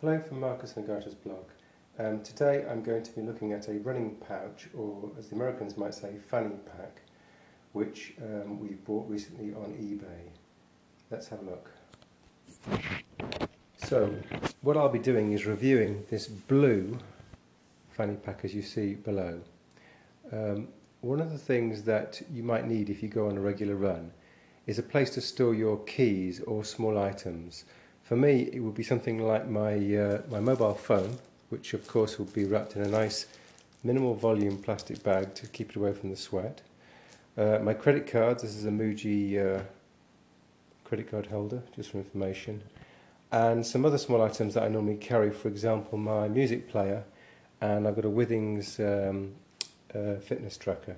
Hello from Marcus and Agatha's blog. Today I'm going to be looking at a running pouch, or as the Americans might say, fanny pack, which we bought recently on eBay. Let's have a look. So, what I'll be doing is reviewing this blue fanny pack as you see below. One of the things that you might need if you go on a regular run is a place to store your keys or small items. For me, it would be something like my mobile phone, which of course will be wrapped in a nice minimal volume plastic bag to keep it away from the sweat. My credit cards, this is a Muji credit card holder, just for information. And some other small items that I normally carry, for example my music player, and I've got a Withings fitness tracker.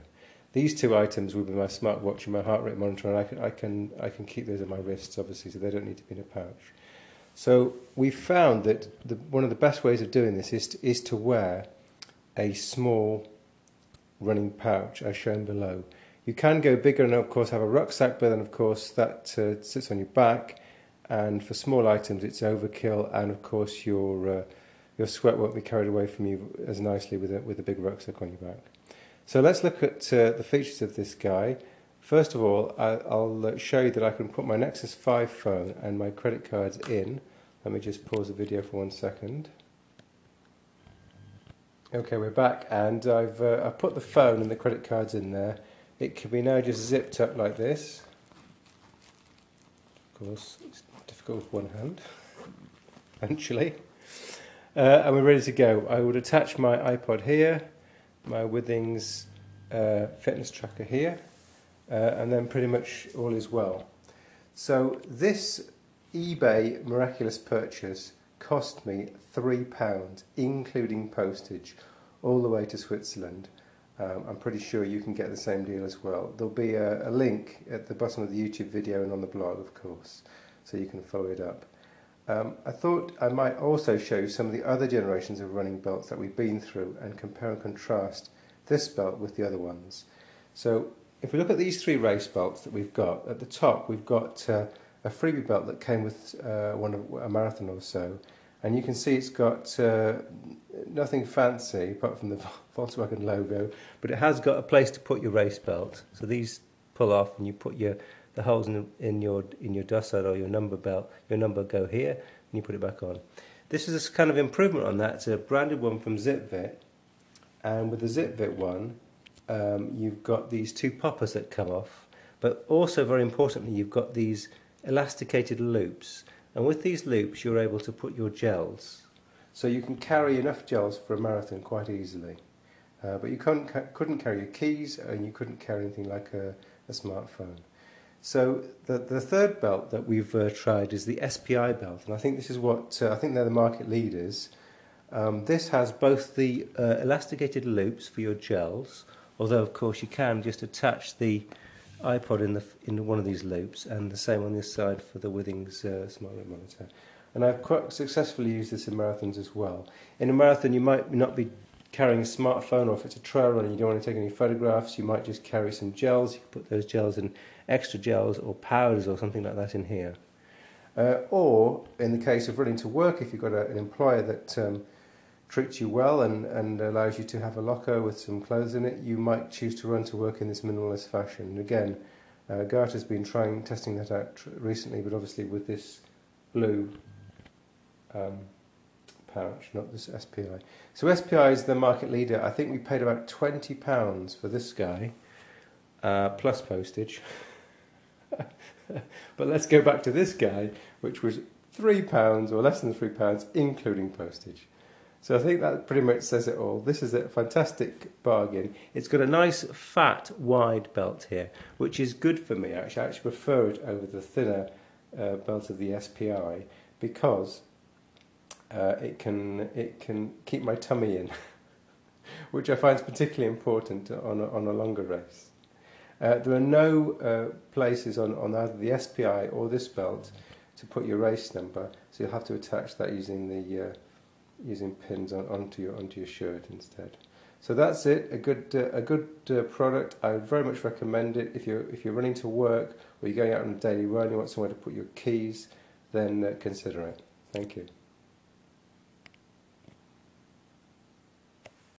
These two items will be my smartwatch and my heart rate monitor, and I can keep those at my wrists obviously, so they don't need to be in a pouch. So we found that one of the best ways of doing this is to wear a small running pouch as shown below. You can go bigger and of course have a rucksack, but then of course that sits on your back, and for small items it's overkill, and of course your sweat won't be carried away from you as nicely with a big rucksack on your back. So let's look at the features of this guy. First of all, I'll show you that I can put my Nexus 5 phone and my credit cards in. Let me just pause the video for 1 second. Okay, we're back, and I've put the phone and the credit cards in there. It can be now just zipped up like this. Of course, it's difficult with one hand, eventually. And we're ready to go. I would attach my iPod here, my Withings fitness tracker here, and then pretty much all is well. So this eBay miraculous purchase cost me £3, including postage, all the way to Switzerland. I'm pretty sure you can get the same deal as well. There'll be a link at the bottom of the YouTube video and on the blog, of course, so you can follow it up. I thought I might also show you some of the other generations of running belts that we've been through and compare and contrast this belt with the other ones. So if we look at these three race belts that we've got, at the top we've got a freebie belt that came with a marathon or so, and you can see it's got nothing fancy apart from the Volkswagen logo, but it has got a place to put your race belt. So these pull off and you put the holes in your dust or your number belt. Your number go here and you put it back on. This is a kind of improvement on that. It's a branded one from ZipVit, and with the ZipVit one you've got these two poppers that come off, but also very importantly you've got these elasticated loops, and with these loops you're able to put your gels, so you can carry enough gels for a marathon quite easily, but you couldn't carry your keys, and you couldn't carry anything like a smartphone. So the third belt that we've tried is the SPI belt, and I think this is what I think they're the market leaders. This has both the elasticated loops for your gels, although of course you can just attach the iPod in one of these loops, and the same on this side for the Withings smart rate monitor. And I've quite successfully used this in marathons as well. In a marathon you might not be carrying a smartphone, or if it's a trail run and you don't want to take any photographs, you might just carry some gels. You can put those gels in extra gels or powders or something like that in here. Or in the case of running to work, if you've got an employer that treats you well and allows you to have a locker with some clothes in it, you might choose to run to work in this minimalist fashion. And again, Garta's been testing that out recently, but obviously with this blue pouch, not this SPI. So SPI is the market leader. I think we paid about £20 for this guy, plus postage. But let's go back to this guy, which was £3 or less than £3, including postage. So I think that pretty much says it all. This is a fantastic bargain. It's got a nice fat wide belt here, which is good for me actually. I actually prefer it over the thinner belt of the SPI, because it can keep my tummy in, which I find is particularly important on a longer race. There are no places on either the SPI or this belt to put your race number, so you'll have to attach that using pins onto your shirt instead. So that's it. A good product. I would very much recommend it if you're running to work, or you're going out on a daily run. You want somewhere to put your keys, then consider it. Thank you.